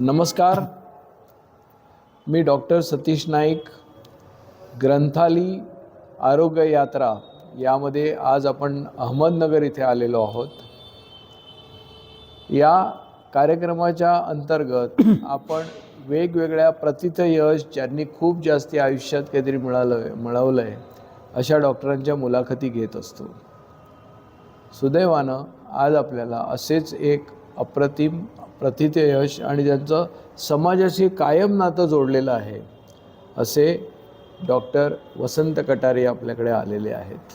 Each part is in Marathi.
नमस्कार, मी डॉक्टर सतीश नाईक. ग्रंथाली आरोग्य यात्रा यामध्ये आज आपण अहमदनगर इथे आलेलो आहोत. या कार्यक्रमाच्या अंतर्गत आपण वेगवेगळ्या प्रतिथयश ज्यांनी खूप जास्ती आयुष्यात काहीतरी मिळवलं आहे अशा डॉक्टरांच्या मुलाखती घेत असतो. सुदैवानं आज आपल्याला असेच एक अप्रतिम प्रतिथयश आणि ज्यांचं समाजाशी कायम नातं जोडलेलं आहे असे डॉक्टर वसंत कटारे आपल्याकडे आलेले आहेत.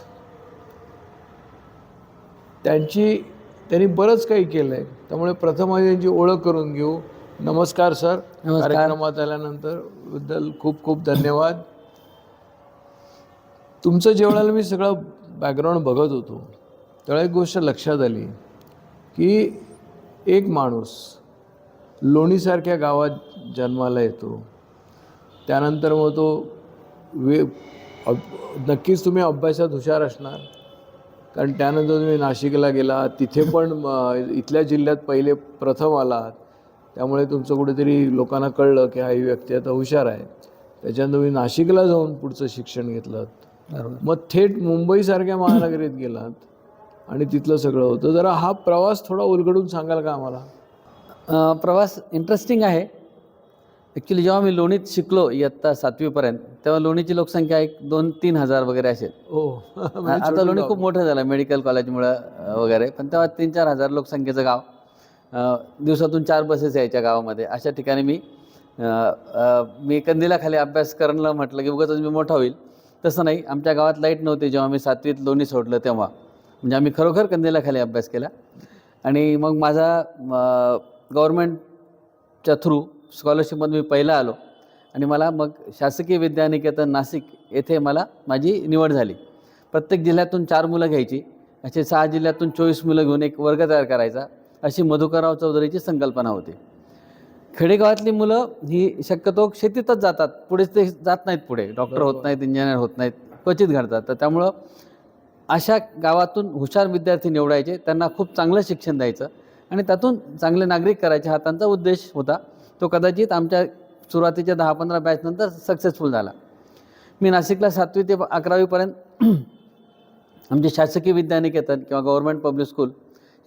त्यांनी बरंच काही केलं आहे, त्यामुळे प्रथम त्यांची ओळख करून घेऊ. नमस्कार सर. कार्यक्रमात आल्यानंतर बद्दल खूप खूप धन्यवाद. तुमचं जेवढाला मी सगळं बॅकग्राऊंड बघत होतो तेव्हा एक गोष्ट लक्षात आली की एक माणूस लोणीसारख्या गावात जन्माला येतो, त्यानंतर मग तो नक्कीच तुम्ही अभ्यासात हुशार असणार, कारण त्यानंतर तुम्ही नाशिकला गेला, तिथे पण इथल्या जिल्ह्यात पहिले प्रथम आलात, त्यामुळे तुमचं कुठेतरी लोकांना कळलं की हा ही व्यक्ती आता हुशार आहे. त्याच्यानंतर तुम्ही नाशिकला जाऊन पुढचं शिक्षण घेतलं, मग थेट मुंबईसारख्या महानगरीत गेलात आणि तिथलं सगळं होतं. जरा हा प्रवास थोडा उलगडून सांगाल का आम्हाला? प्रवास इंटरेस्टिंग आहे. ॲक्च्युली जेव्हा मी लोणीत शिकलो इयत्ता 7वीपर्यंत, तेव्हा लोणीची लोकसंख्या 2-3 हजार वगैरे असेल. आता लोणी खूप मोठं झालं मेडिकल कॉलेजमुळं वगैरे, पण तेव्हा 3-4 हजार लोकसंख्येचं गाव. दिवसातून 4 बसेस यायच्या गावामध्ये. अशा ठिकाणी मी कंदिलाखाली अभ्यास करणं म्हटलं की उगाच मी मोठा होईल, तसं नाही. आमच्या गावात लाईट नव्हती जेव्हा मी 7वीत लोणी सोडलं तेव्हा. म्हणजे आम्ही खरोखर कंदिलाखाली अभ्यास केला. आणि मग माझा गव्हर्मेंटच्या थ्रू स्कॉलरशिपमध्ये मी पहिला आलो आणि मला मग शासकीय विद्यानिकेतन नाशिक येथे मला माझी निवड झाली. प्रत्येक जिल्ह्यातून 4 मुलं घ्यायची, असे 6 जिल्ह्यातून 24 मुलं घेऊन एक वर्ग तयार करायचा, अशी मधुकरराव चौधरीची संकल्पना होती. खेडेगावातली मुलं ही शक्यतो शेतीतच जातात, पुढे ते जात नाहीत, पुढे डॉक्टर होत नाहीत, इंजिनियर होत नाहीत, क्वचित घडतात. तर त्यामुळं अशा गावातून हुशार विद्यार्थी निवडायचे, त्यांना खूप चांगलं शिक्षण द्यायचं आणि त्यातून चांगले नागरिक करायचे, हा त्यांचा उद्देश होता. तो कदाचित आमच्या सुरुवातीच्या 10-15 बॅचनंतर सक्सेसफुल झाला. मी नाशिकला 7वी ते 11वीपर्यंत आमची शासकीय विद्यानिकेतन किंवा गव्हर्मेंट पब्लिक स्कूल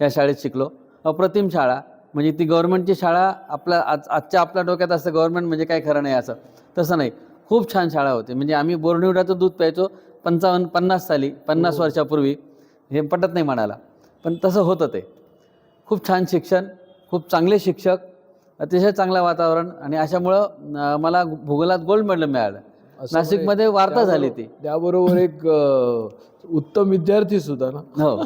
या शाळेत शिकलो. अप्रतिम शाळा, म्हणजे ती गव्हर्मेंटची शाळा. आजच्या आपल्या डोक्यात असतं गव्हर्मेंट म्हणजे काय खरं नाही असं, तसं नाही. खूप छान शाळा होती. म्हणजे आम्ही बोर्निवड्याचं दूध प्यायचो 55-50 साली, 50 वर्षापूर्वी. हे पटत नाही म्हणाला, पण तसं होतं ते. खूप छान शिक्षण, खूप चांगले शिक्षक, अतिशय चांगलं वातावरण, आणि अशामुळं मला भूगोलात गोल्ड मेडल मिळालं. नाशिकमध्ये वार्ता झाली ती. त्याबरोबर एक उत्तम विद्यार्थी सुद्धा ना. हो.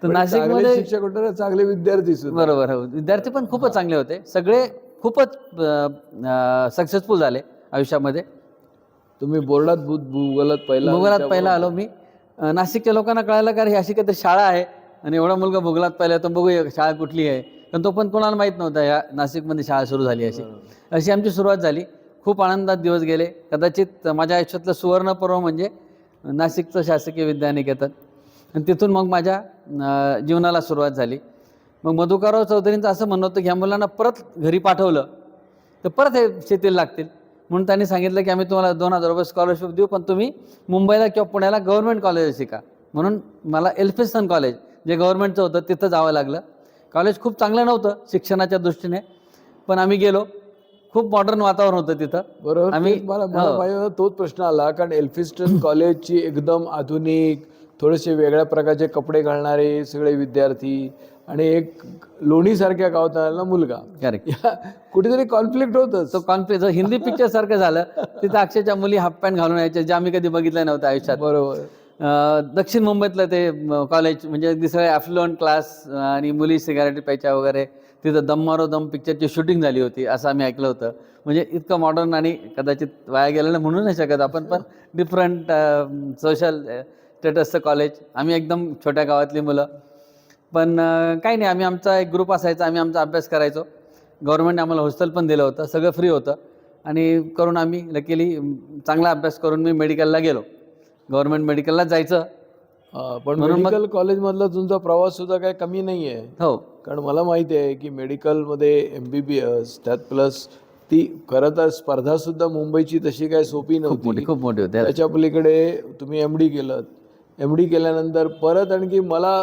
तर नाशिकमध्ये शिक्षक होते, चांगले विद्यार्थी सुद्धा. बरोबर. हो, विद्यार्थी पण खूपच चांगले होते. सगळे खूपच सक्सेसफुल झाले आयुष्यामध्ये. तुम्ही भूगोलात पहिला आलो मी. नाशिकच्या लोकांना कळालं का ही अशी काहीतरी शाळा आहे आणि एवढा मुलगा भूगोलात पहिला, तर बघूया शाळा कुठली आहे. पण तो पण कोणाला माहीत नव्हता या नाशिकमध्ये शाळा सुरू झाली अशी आमची सुरुवात झाली. खूप आनंदात दिवस गेले. कदाचित माझ्या आयुष्यातलं सुवर्णपर्व म्हणजे नाशिकचं शासकीय विद्यानिकेतन, आणि तिथून मग माझ्या जीवनाला सुरुवात झाली. मग मधुकरराव चौधरींचं असं म्हणणं होतं की ह्या मुलांना परत घरी पाठवलं तर परत हे शेतीला लागतील, म्हणून त्यांनी सांगितलं की आम्ही तुम्हाला 2,000 रुपये स्कॉलरशिप देऊ, पण तुम्ही मुंबईला किंवा पुण्याला गव्हर्मेंट कॉलेज शिका. म्हणून मला एल्फिन्स्टन कॉलेज जे गव्हर्मेंटचं होतं तिथं जावं लागलं. कॉलेज खूप चांगलं नव्हतं शिक्षणाच्या दृष्टीने, पण आम्ही गेलो. खूप मॉडर्न वातावरण होतं तिथं. बरोबर. मला तोच प्रश्न आला, कारण एल्फिन्स्टन कॉलेजची एकदम आधुनिक, थोडेसे वेगळ्या प्रकारचे कपडे घालणारे सगळे विद्यार्थी आणि एक लोणीसारख्या गावात आलेला मुलगा, करेक्ट, कुठेतरी कॉन्फ्लिक्ट होतं. तो कॉन्फ्लिक्ट हिंदी पिक्चर सारखं झालं. तिथं अक्षरशः मुली हाफ पॅन्ट घालून यायच्या, जे आम्ही कधी बघितलं नव्हतं आयुष्यात. बरोबर. दक्षिण मुंबईतलं ते कॉलेज, म्हणजे अगदी सगळे ॲफ्लुअंट क्लास, आणि मुली सिगारेट प्यायच्या वगैरे. तिथं दम मारो दम पिक्चरची शूटिंग झाली होती असं आम्ही ऐकलं होतं. म्हणजे इतकं मॉडर्न, आणि कदाचित वाया गेलेलं म्हणू नाही शकत आपण, पण डिफरंट सोशल स्टेटसचं कॉलेज. आम्ही एकदम छोट्या गावातली मुलं, पण काही नाही, आम्ही आमचा एक ग्रुप असायचा, आम्ही आमचा अभ्यास करायचो. गव्हर्नमेंटने आम्हाला हॉस्टेल पण दिलं होतं, सगळं फ्री होतं, आणि करून आम्ही लकीली चांगला अभ्यास करून मी मेडिकलला गेलो. गव्हर्नमेंट मेडिकलला जायचं. पण मेडिकल कॉलेजमधला तुमचा प्रवास सुद्धा काही कमी नाही आहे. हो, कारण मला माहिती आहे की मेडिकलमध्ये MBBS त्यात प्लस ती खरं तर स्पर्धासुद्धा मुंबईची तशी काय सोपी नव्हती. खूप मोठी होते. त्याच्या पलीकडे तुम्ही MD केलं. MD केल्यानंतर परत आणखी मला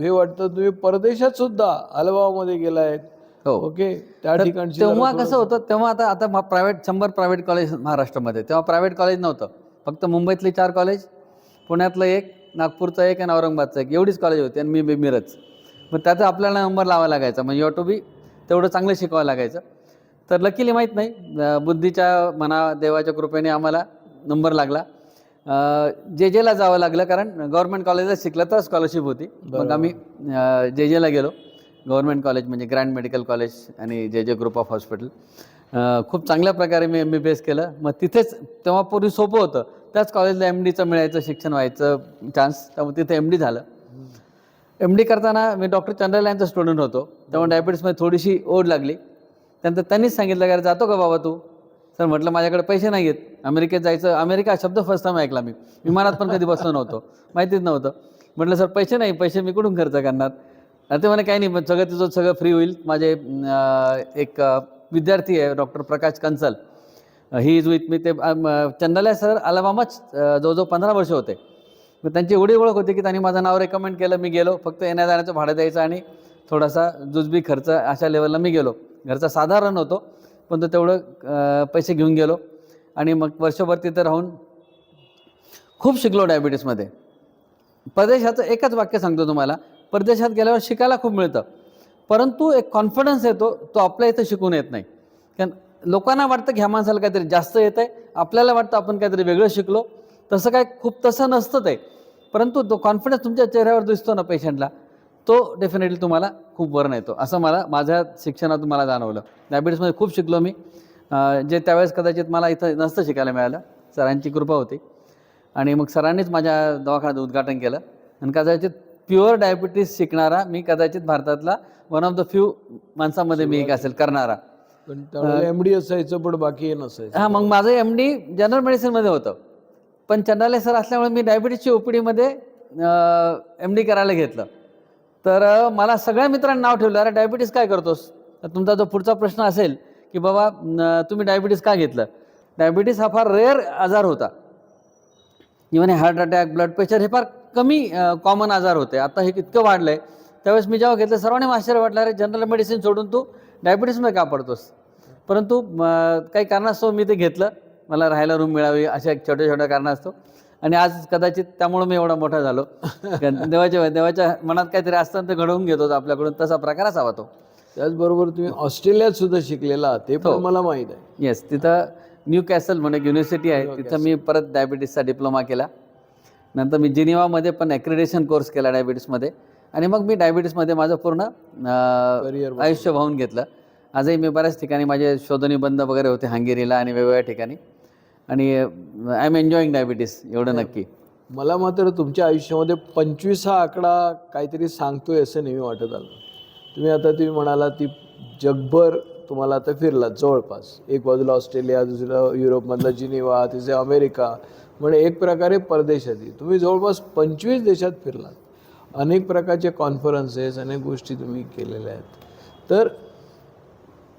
हे वाटतं तुम्ही परदेशात सुद्धा अलाहाबादमध्ये गेलायत. हो. ओके, त्या तर ठिकाणची तेव्हा कसं होतं, तेव्हा आता प्रायव्हेट 100 प्रायव्हेट कॉलेज महाराष्ट्रामध्ये, तेव्हा प्रायव्हेट कॉलेज नव्हतं. फक्त मुंबईतले 4 कॉलेज, पुण्यातलं 1, नागपूरचं 1 आणि औरंगाबादचं 1 एवढीच कॉलेज होती आणि मी मिरज. मग त्याचा आपल्याला नंबर लावावा लागायचा, म्हणजे यू हॅव टू बी तेवढं चांगलं शिकवावं लागायचं. तर लकीली माहीत नाही, बुद्धीच्या म्हणा देवाच्या कृपेने आम्हाला नंबर लागला. JJला जावं लागलं, कारण गव्हर्नमेंट कॉलेजला शिकलं तर स्कॉलरशिप होती. मग आम्ही JJला गेलो. गव्हर्नमेंट कॉलेज म्हणजे ग्रँड मेडिकल कॉलेज आणि JJ ग्रुप ऑफ हॉस्पिटल. खूप चांगल्या प्रकारे मी MBBS केलं. मग तिथेच तेव्हा पूर्वी सोपं होतं, त्याच कॉलेजला MDचं मिळायचं, शिक्षण व्हायचं चान्स. त्यामुळे तिथे MD झालं. MD करताना मी डॉक्टर चंद्रलांचा स्टुडंट होतो, तेव्हा डायबिटीसमध्ये थोडीशी ओढ लागली. त्यानंतर त्यांनीच सांगितलं, का जातो का बाबा तू? सर म्हटलं माझ्याकडे पैसे नाही आहेत, अमेरिकेत जायचं. अमेरिका शब्द फर्स्ट टाइम ऐकला मी, विमानात पण कधी बसलो नव्हतो, माहितीच नव्हतं. म्हटलं सर पैसे नाही, पैसे मी कुठून खर्च करणार? ते म्हणे काही नाही, सगळं तुझं सगळं फ्री होईल. माझे एक विद्यार्थी आहे doctor Prakash Kansal, he is with me. ते चंदाल्या सर अलाहाबादच जवळजवळ 15 वर्ष होते. मग त्यांची एवढी ओळख होती की त्यांनी माझं नाव रेकमेंड केलं. मी गेलो, फक्त येण्या जाण्याचं भाडं द्यायचं आणि थोडासा जुजबी खर्च, अशा लेवलला मी गेलो. घरचा साधारण होतो, पण तो तेवढं पैसे घेऊन गेलो आणि मग वर्षभर तिथं राहून खूप शिकलो डायबिटीसमध्ये. परदेशाचं एकच वाक्य सांगतो तुम्हाला, परदेशात गेल्यावर शिकायला खूप मिळतं, परंतु एक कॉन्फिडन्स येतो, तो आपल्या इथं शिकून येत नाही. कारण लोकांना वाटतं की ह्या माणसाला काहीतरी जास्त येतं आहे, आपल्याला वाटतं आपण काहीतरी वेगळं शिकलो. तसं काय खूप तसं नसतं ते, परंतु तो कॉन्फिडन्स तुमच्या चेहऱ्यावर दिसतो ना पेशंटला, तो डेफिनेटली तुम्हाला खूप वरनं येतो. असं माझ्या शिक्षणातून मला जाणवलं. डायबिटीसमध्ये खूप शिकलो मी, जे त्यावेळेस कदाचित मला इथं नसतं शिकायला मिळालं. सरांची कृपा होती आणि मग सरांनीच माझ्या दवाखान्याचं उद्घाटन केलं. आणि कदाचित प्युअर डायबिटीस शिकणारा मी कदाचित भारतातला वन ऑफ द फ्यू माणसामध्ये मी एक असेल करणारा. पण त्यावेळेला MD असायचं, पण बाकी हे नसायचं. हां, मग माझं MD जनरल मेडिसिनमध्ये होतं, पण चंदाले सर असल्यामुळे मी डायबिटीसची OPDमध्ये MD करायला घेतलं. तर मला सगळ्या मित्रांनी नाव ठेवलं, अरे डायबिटीस काय करतोस? तर तुमचा जो पुढचा प्रश्न असेल की बाबा तुम्ही डायबिटीस का घेतलं? डायबिटीस हा फार रेअर आजार होता. Even heart attack, blood pressure हे फार कमी कॉमन आजार होते. आता हे इतकं वाढलं आहे. त्यावेळेस मी जेव्हा घेतलं, सर्वांनी आश्चर्य वाटलं, अरे जनरल मेडिसिन सोडून तू डायबिटीसमध्ये का पडतोस? परंतु काही कारणास्तव मी ते घेतलं. मला राहायला रूम मिळावी अशा एक छोट्या छोट्या कारणास्तव. आणि आज कदाचित त्यामुळं मी एवढा मोठा झालो. देवाच्या मनात काहीतरी असतं ते घडवून घेतो आपल्याकडून, तसा प्रकार असावा तो. त्याचबरोबर तुम्ही ऑस्ट्रेलियात सुद्धा शिकलेला, ते पण मला माहीत आहे. येस, तिथं न्यू कॅसल म्हणून एक युनिव्हर्सिटी आहे, तिथं मी परत डायबिटीसचा डिप्लोमा केला. नंतर मी जिनिवामध्ये पण ॲक्रेडिटेशन कोर्स केला डायबिटीसमध्ये. आणि मग मी डायबिटीसमध्ये माझं पूर्ण आयुष्य वाहून घेतलं. आजही मी बऱ्याच ठिकाणी माझे शोधनिबंध वगैरे होते, हंगेरीला आणि वेगवेगळ्या ठिकाणी. आणि आय एम एन्जॉईंग डायबिटीस, एवढं नक्की. मला मात्र तुमच्या आयुष्यामध्ये 25 हा आकडा काहीतरी सांगतोय असं नेहमी वाटत आलं. तुम्ही म्हणाला ती जगभर तुम्हाला आता फिरलात जवळपास. एक बाजूला ऑस्ट्रेलिया, दुसरं युरोपमधला जिनिवा, तिथे अमेरिका, म्हणजे एक प्रकारे परदेशात तुम्ही जवळपास 25 देशात फिरलात. अनेक प्रकारचे कॉन्फरन्सेस, अनेक गोष्टी तुम्ही केलेल्या आहेत. तर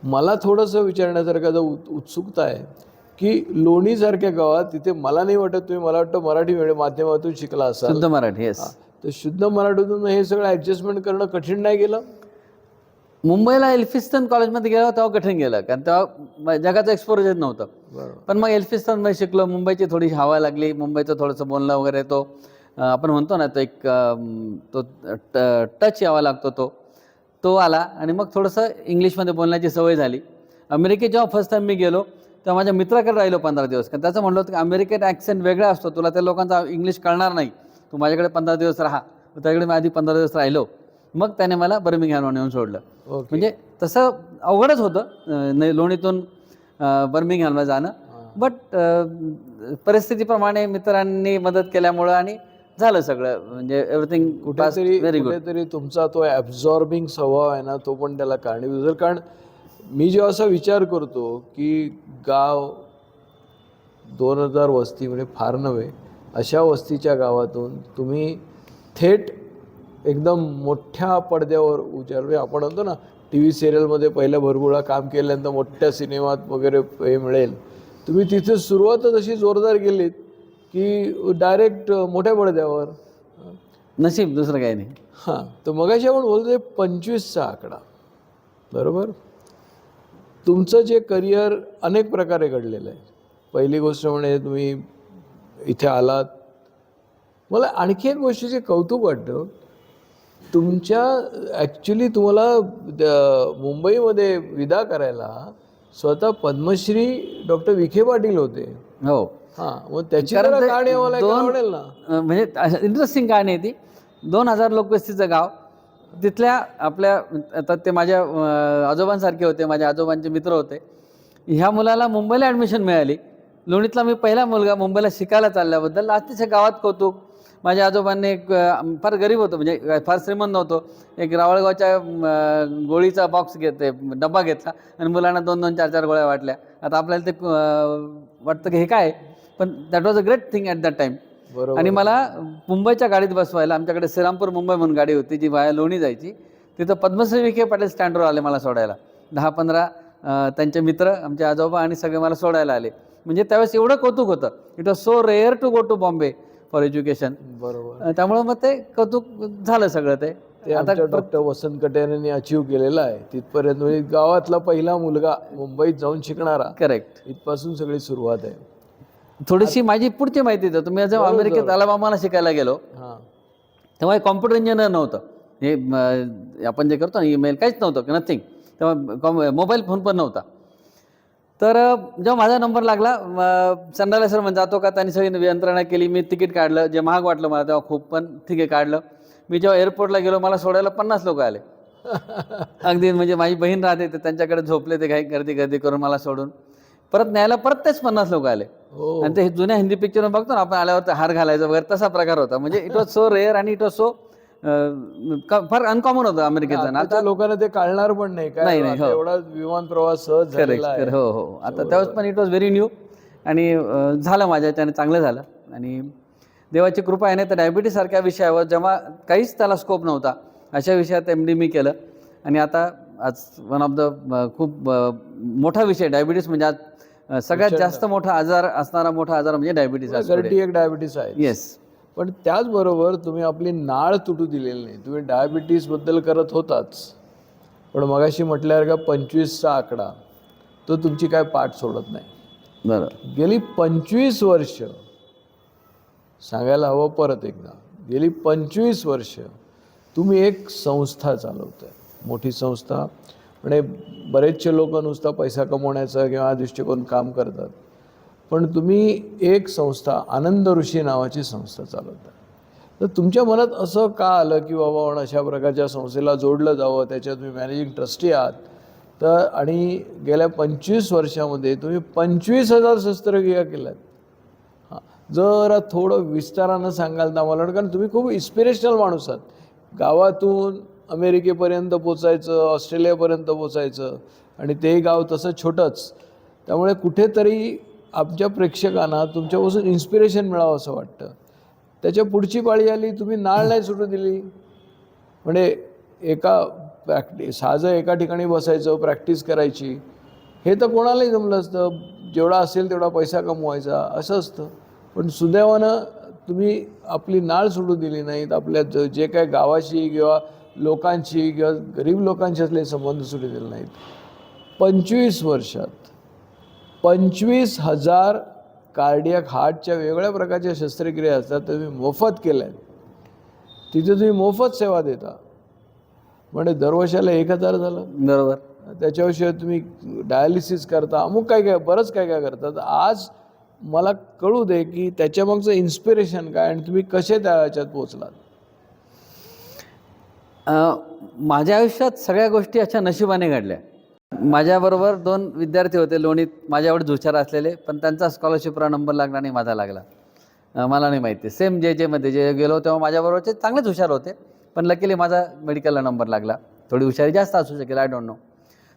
मला थोडंसं विचारण्यासारखं उत्सुकता आहे की लोणीसारख्या गावात तिथे मला नाही वाटत तुम्ही, मला वाटतं मराठी माध्यमातून शिकला असाल. शुद्ध मराठी. येस. तर शुद्ध मराठीतून हे सगळं ॲडजस्टमेंट करणं कठीण नाही गेलं? मुंबईला एल्फिस्टन कॉलेजमध्ये गेलो तेव्हा कठीण गेलं, कारण तेव्हा जगाचं एक्सपोजर नव्हतं. पण मग एल्फिस्टनमध्ये शिकलो. मुंबईची थोडीशी हवा लागली, मुंबईचं थोडंसं बोलणं वगैरे, तो आपण म्हणतो ना, तो एक तो टच यावा लागतो, तो आला. आणि मग थोडंसं इंग्लिशमध्ये बोलण्याची सवय झाली. अमेरिकेत जेव्हा फर्स्ट टाईम मी गेलो तेव्हा माझ्या मित्राकडे राहिलो 15 दिवस, कारण त्याचं म्हणलं होतं की अमेरिकेत ॲक्सेंट वेगळा असतो, तुला त्या लोकांचा इंग्लिश कळणार नाही, तू माझ्याकडे 15 दिवस राहा. त्याकडे मी आधी 15 दिवस राहिलो. मग त्याने मला बर्मिंगहॅमला नेऊन सोडलं. म्हणजे तसं अवघडच होतं लोणीतून बर्मिंगहॅमला जाणं, बट परिस्थितीप्रमाणे मित्रांनी मदत केल्यामुळं आणि झालं सगळं. म्हणजे एव्हरीथिंग व्हेरी गुड. कुठेतरी तुमचा तो ॲब्झॉर्बिंग स्वभाव आहे ना, तो पण त्याला कारणीभूत. कारण मी जेव्हा असा विचार करतो की गाव 2000 वस्ती म्हणजे फार नव्हे, अशा वस्तीच्या गावातून तुम्ही थेट एकदम मोठ्या पडद्यावर उचार म्हणजे आपण म्हणतो ना टी व्ही सिरियलमध्ये पहिल्या भरगुळा काम केल्यानंतर मोठ्या सिनेमात वगैरे हे मिळेल, तुम्ही तिथे सुरुवातच अशी जोरदार केलीत की डायरेक्ट मोठ्या पडद्यावर. नशीब, दुसरं काही नाही. हां, तर मगाशी आपण बोलतोय 25चा आकडा, बरोबर. तुमचं जे करिअर अनेक प्रकारे घडलेलं आहे. पहिली गोष्ट म्हणजे तुम्ही इथे आलात. मला आणखी एक गोष्टीचे कौतुक वाटतं, तुमच्या ॲक्च्युली तुम्हाला मुंबईमध्ये विदा करायला स्वतः पद्मश्री डॉक्टर विखे पाटील होते. हो, हां, मग त्याची कारण जरा ते कहाणी आम्हाला ऐकायला दोन- आवडेल ना. म्हणजे इंटरेस्टिंग कहाणी आहे ती. 2000 लोकवस्तीचं गाव. तिथल्या आपल्या आता ते माझ्या आजोबांसारखे होते, माझ्या आजोबांचे मित्र होते. ह्या मुलाला मुंबईला ॲडमिशन मिळाली. लोणीतला मी पहिला मुलगा मुंबईला शिकायला चालल्याबद्दल अतिशय गावात कौतुक. माझ्या आजोबांनी एक फार गरीब होतो, म्हणजे फार श्रीमंत नव्हतो, एक रावळगावच्या गोळीचा बॉक्स डब्बा घेतला आणि मुलांना 2-2, 4-4 गोळ्या वाटल्या. आता आपल्याला ते वाटतं की हे काय, पण that was a great thing at that time. बरोबर. आणि मला मुंबईच्या गाडीत बसवायला, आमच्याकडे श्रीरामपूर मुंबई म्हणून गाडी होती जी वाया लोणी जायची, तिथं पद्मश्री विखे पाटील स्टँडवर आले मला सोडायला. 10-15 त्यांचे मित्र, आमचे आजोबा आणि सगळे मला सोडायला आले. म्हणजे त्यावेळेस एवढं कौतुक होतं. It was so rare to go to Bombay for education. बरोबर. त्यामुळं मग ते कौतुक झालं सगळं. ते आता डॉक्टर वसंत कट्यारेंनी अचीव केलेलं आहे तिथपर्यंत. म्हणजे गावातला पहिला मुलगा मुंबईत जाऊन शिकणारा, करेक्ट. इथपासून सगळी सुरुवात आहे. थोडीशी माझी पुढची माहिती देतो. तुम्ही जेव्हा अमेरिकेत अलाबामाला शिकायला गेलो हां, तेव्हा कॉम्प्युटर इंजिनियर नव्हतं. हे आपण जे करतो ना ईमेल, काहीच नव्हतं, नथिंग. तेव्हा मोबाईल फोन पण नव्हता. तर जेव्हा माझा नंबर लागला, संडाला सर म्हणजे जातो का, त्यांनी सगळी यंत्रणा केली. मी तिकीट काढलं, जे महाग वाटलं मला तेव्हा खूप, पण ठीक आहे काढलं. मी जेव्हा एअरपोर्टला गेलो, मला सोडायला 50 लोक आले. अगदी म्हणजे माझी बहीण राहते, तर त्यांच्याकडे झोपले ते, काही गर्दी करून मला सोडून परत न्यायला परत तेच 50 लोक आले. हो. आणि ते जुन्या हिंदी पिक्चर बघतो ना आपण, आल्यावर हार घालायचं वगैरे तसा प्रकार होता. म्हणजे इट वॉज सो रेअर आणि इट वॉज सो फार अनकॉमन होतं अमेरिकेत जाणं. आता लोकांना ते कळणार पण नाही काय, नाही, हो. आता एवढा विमान प्रवास सहज झालेला आहे. हो हो. आता त्यावेळेस पण इट वॉज व्हेरी न्यू. आणि झालं माझ्या याच्याने, चांगलं झालं. आणि देवाची कृपा आहे. नाही तर डायबिटीसारख्या विषयावर जेव्हा काहीच त्याला स्कोप नव्हता, अशा विषयात MD मी केलं. आणि आता आज वन ऑफ द खूप मोठा विषय डायबिटीस. म्हणजे आज सगळ्यात जास्त मोठा आजार असणारा मोठा आजार म्हणजे डायबिटीस. घरटी एक डायबिटीस आहे. येस. पण त्याचबरोबर तुम्ही आपली नाळ तुटू दिलेली नाही. तुम्ही डायबिटीसबद्दल करत होताच, पण मगाशी म्हटल्यासारखा 25चा आकडा तो तुमची काय पाठ सोडत नाही. बरं. गेली 25 वर्ष, सांगायला हवं परत एकदा, गेली 25 वर्ष तुम्ही एक संस्था चालवताय, मोठी संस्था. म्हणजे बरेचसे लोक नुसता पैसा कमवण्याचा किंवा दृष्टिकोन काम करतात, पण तुम्ही एक संस्था, आनंद ऋषी नावाची संस्था चालवता. तर तुमच्या मनात असं का आलं की बाबा अशा प्रकारच्या संस्थेला जोडलं जावं, त्याच्यात तुम्ही मॅनेजिंग ट्रस्टी आहात. तर आणि गेल्या 25 वर्षामध्ये तुम्ही 25,000 शस्त्रक्रिया केल्यात. हां, जरा थोडं विस्तारानं सांगाल तर आम्हाला, कारण तुम्ही खूप इन्स्पिरेशनल माणूस आहात. गावातून अमेरिकेपर्यंत पोचायचं, ऑस्ट्रेलियापर्यंत पोचायचं, आणि ते गाव तसं छोटंच. त्यामुळे कुठेतरी आमच्या प्रेक्षकांना तुमच्यापासून इन्स्पिरेशन मिळावं असं वाटतं. त्याच्या पुढची पाळी आली, तुम्ही नाळ नाही सुटू दिली. म्हणजे साजं एका ठिकाणी बसायचं, प्रॅक्टिस करायची, हे तर कोणालाही जमलं असतं. जेवढा असेल तेवढा पैसा कमवायचा असं असतं. पण सुदैवानं तुम्ही आपली नाळ सोडू दिली नाहीत. आपल्या जे काय गावाशी किंवा लोकांशी किंवा गरीब लोकांशी असलेले संबंध सुटू दिले नाहीत. 25 वर्षात 25,000 कार्डियक हार्टच्या वेगवेगळ्या प्रकारच्या शस्त्रक्रिया असतात, तुम्ही मोफत केल्या आहेत. तिथे तुम्ही मोफत सेवा देता. म्हणजे दरवर्षाला 1,000 झालं. बरोबर. त्याच्याविषयी तुम्ही डायलिसिस करता, अमुक काय बरंच काय करतात. आज मला कळू दे की त्याच्यामागचं इन्स्पिरेशन काय आणि तुम्ही कसे त्या ह्याच्यात पोचलात. माझ्या आयुष्यात सगळ्या गोष्टी अशा नशिबाने घडल्या. माझ्याबरोबर 2 विद्यार्थी होते लोणीत, माझ्या एवढे हुशार असलेले, पण त्यांचा स्कॉलरशिपला नंबर लागला नाही, माझा लागला. मला नाही माहिती. सेम JJमध्ये जे गेलो तेव्हा माझ्याबरोबरचे चांगलेच हुशार होते, पण लकीली माझा मेडिकलला नंबर लागला. थोडी हुशारी जास्त असू शकेल, आय डोंट नो.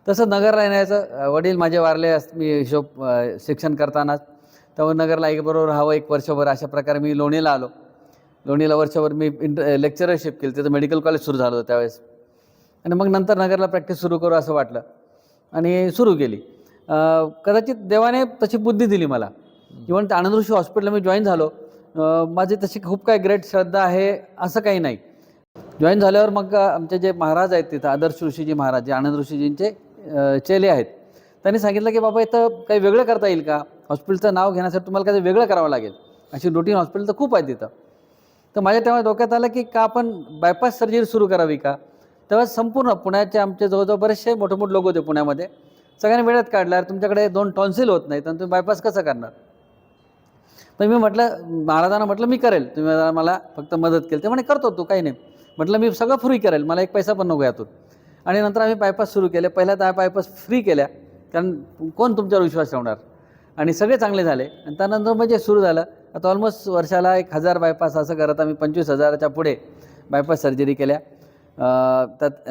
तसं नगरला येण्याचं, वडील माझे वारले, मी हिशोब शिक्षण करतानाच. तेव्हा नगरला बरोबर राहावं 1 वर्षभर, अशा प्रकारे मी लोणीला आलो. लोणीला वर्षभर मी लेक्चरशिप केली, तिथं मेडिकल कॉलेज सुरू झालं होतं त्यावेळेस. आणि मग नंतर नगरला प्रॅक्टिस सुरू करू असं वाटलं आणि सुरू केली. कदाचित देवाने तशी बुद्धी दिली मला. इव्हन त्या आनंद ऋषी हॉस्पिटलला मी जॉईन झालो. माझी तशी खूप काही ग्रेट श्रद्धा आहे असं काही नाही. जॉईन झाल्यावर मग आमचे जे महाराज आहेत तिथं, आदर्श ऋषीजी महाराज जे आनंद ऋषीजींचे चेले आहेत, त्यांनी सांगितलं की बाबा इथं काही वेगळं करता येईल का, हॉस्पिटलचं नाव घेण्यासाठी तुम्हाला काही वेगळं करावं लागेल, अशी रुटीन हॉस्पिटल तर खूप आहे तिथं. तर माझ्या तेव्हा डोक्यात आलं की का आपण बायपास सर्जरी सुरू करावी का. तेव्हा संपूर्ण पुण्याचे आमचे जवळजवळ बरेचसे मोठे मोठे लोक होते पुण्यामध्ये. सगळ्यांनी वेळात काढला, तुमच्याकडे 2 टॉन्सिल होत नाहीत आणि तुम्ही बायपास कसं करणार. तर मी म्हटलं, महाराजांना म्हटलं मी करेल, तुम्ही मला फक्त मदत केली. ते म्हणे करतो तू, काही नाही. म्हटलं मी सगळं फ्री करेल, मला एक पैसा पण नको यातून. आणि नंतर आम्ही बायपास सुरू केले. पहिल्या त्या बायपास फ्री केल्या, कारण कोण तुमच्यावर विश्वास ठेवणार. आणि सगळे चांगले झाले. आणि त्यानंतर म्हणजे सुरू झालं. आता ऑलमोस्ट वर्षाला 1000 बायपास असं करत आम्ही 25,000च्या पुढे बायपास सर्जरी केल्या. त्यात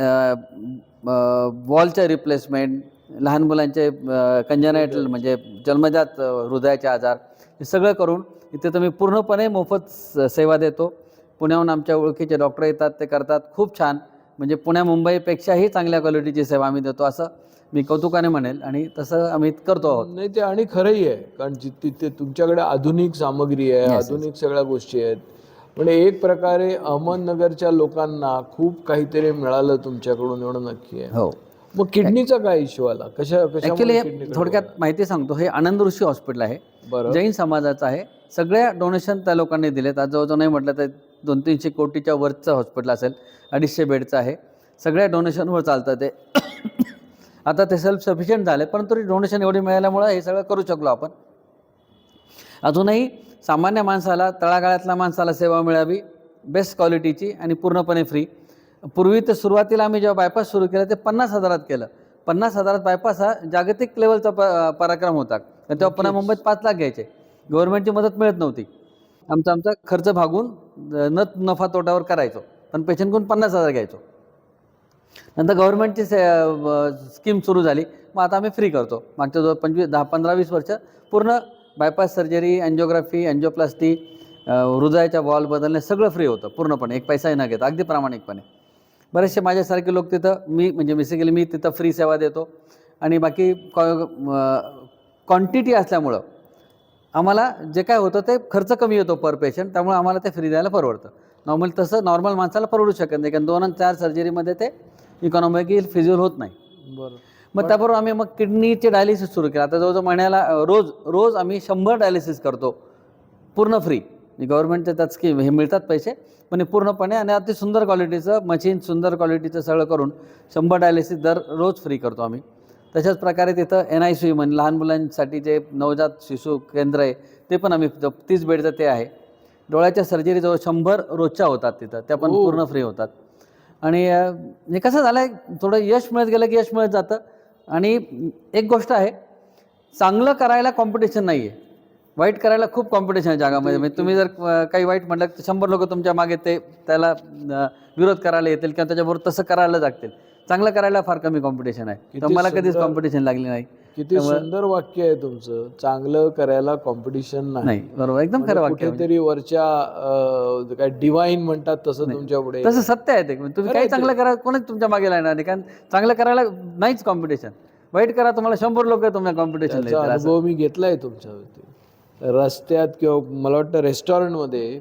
वॉलच्या रिप्लेसमेंट, लहान मुलांचे कंजनायटल म्हणजे जन्मजात हृदयाचे आजार, हे सगळं करून इथे तर मी पूर्णपणे मोफत सेवा देतो. पुण्याहून आमच्या ओळखीचे डॉक्टर येतात, ते करतात. खूप छान, म्हणजे पुण्या मुंबईपेक्षाही चांगल्या क्वालिटीची सेवा आम्ही देतो असं मी कौतुकाने म्हणेल. आणि तसं आम्ही करतो आहोत. नाही ते आणि खरंही आहे, कारण तिथे तुमच्याकडे आधुनिक सामग्री आहे, आधुनिक सगळ्या गोष्टी आहेत. म्हणजे एक प्रकारे अहमदनगरच्या लोकांना खूप काहीतरी मिळालं तुमच्याकडून, एवढं नक्की आहे. हो. मग किडनीचा काय इश्यू आला, ॲक्च्युली थोडक्यात माहिती सांगतो. हे आनंद ऋषी हॉस्पिटल आहे, जैन समाजाचं आहे. सगळ्या डोनेशन त्या लोकांनी दिलेत. आज जवळजवळ नाही म्हटलं तर 200-300 कोटीच्या वरचं हॉस्पिटल असेल, 250 बेडचं आहे. सगळ्या डोनेशनवर चालतं ते. आता ते सेल्फ सफिशियंट झाले, परंतु डोनेशन एवढी मिळाल्यामुळं हे सगळं करू शकलो आपण. अजूनही सामान्य माणसाला, तळागाळातल्या माणसाला सेवा मिळावी बेस्ट क्वालिटीची आणि पूर्णपणे फ्री. पूर्वी तर सुरुवातीला आम्ही जेव्हा बायपास सुरू केलं ते 50,000त केलं. 50,000त बायपास हा जागतिक लेवलचा पराक्रम होता. तेव्हा पुण्या मुंबईत 5 लाख घ्यायचे, गव्हर्नमेंटची मदत मिळत नव्हती. आमचा खर्च भागून नफा तोटावर करायचो, पण पेशंटकडून 50,000 घ्यायचो. नंतर गव्हर्नमेंटची स्कीम सुरू झाली, मग आता आम्ही फ्री करतो. मागच्या जवळ 15-20 वर्ष पूर्ण बायपास सर्जरी, अँजिओग्राफी, अँजिओप्लास्टी, हृदयाच्या वॉल बदलणे सगळं फ्री होतं पूर्णपणे, एक पैसाही न घेता, अगदी प्रामाणिकपणे. बरेचसे माझ्यासारखे लोक तिथं, म्हणजे बेसिकली मी तिथं फ्री सेवा देतो. आणि बाकी क्वांटिटी असल्यामुळं आम्हाला जे काय होतं ते खर्च कमी येतो पर पेशंट, त्यामुळे आम्हाला ते फ्री द्यायला परवडतं. नॉर्मल माणसाला परवडू शकत नाही, कारण 2 आणि 4 सर्जरीमध्ये ते इकॉनॉमिकली फिजिबल होत नाही. बरं. मग त्याबरोबर आम्ही मग किडनीचे डायलिसिस सुरू केलं. आता जवळजवळ महिन्याला रोज आम्ही 100 डायलिसिस करतो पूर्ण फ्री. गव्हर्नमेंटचे त्यात स्कीम हे मिळतात पैसे, पण पूर्णपणे आणि अति सुंदर क्वालिटीचं मशीन, सुंदर क्वालिटीचं सगळं करून 100 डायलिसिस रोज फ्री करतो आम्ही. तशाच प्रकारे तिथं NICU म्हणजे लहान मुलांसाठी जे नवजात शिशु केंद्र आहे ते पण आम्ही 30 बेडचं ते आहे. डोळ्याच्या सर्जरी जवळ 100 रोजच्या होतात तिथं, त्या पण पूर्ण फ्री होतात. आणि हे कसं झालं आहे, थोडं यश मिळत गेलं की यश मिळत जातं. आणि एक गोष्ट आहे, चांगलं करायला कॉम्पिटिशन नाही आहे, वाईट करायला खूप कॉम्पिटिशन आहे जगामध्ये. म्हणजे तुम्ही जर काही वाईट म्हटलं तर 100 लोक तुमच्या मागे त्याला विरोध करायला येतील किंवा त्याच्याबरोबर तसं करायला लागतील. चांगलं करायला फार कमी कॉम्पिटिशन आहे. तर मला कधीच कॉम्पिटिशन लागली नाही. किती सुंदर वाक्य आहे तुमचं, चांगलं करायला कॉम्पिटिशन नाही. बरोबर, एकदम खरं वाक्य. कुठेतरी वरच्या काय डिवाइन म्हणतात तसं तुमच्या पुढे तसं सत्य आहे ते. तुम्ही काही चांगलं करा, कोणीच तुमच्या मागे लागणार नाही, कारण चांगलं करायला नाहीच कॉम्पिटिशन. वाईट करा, तुम्हाला 100 लोक तुम्हाला कॉम्पिटिशन. अनुभव मी घेतलाय तुमच्यावरती. रस्त्यात किंवा मला वाटतं रेस्टॉरंटमध्ये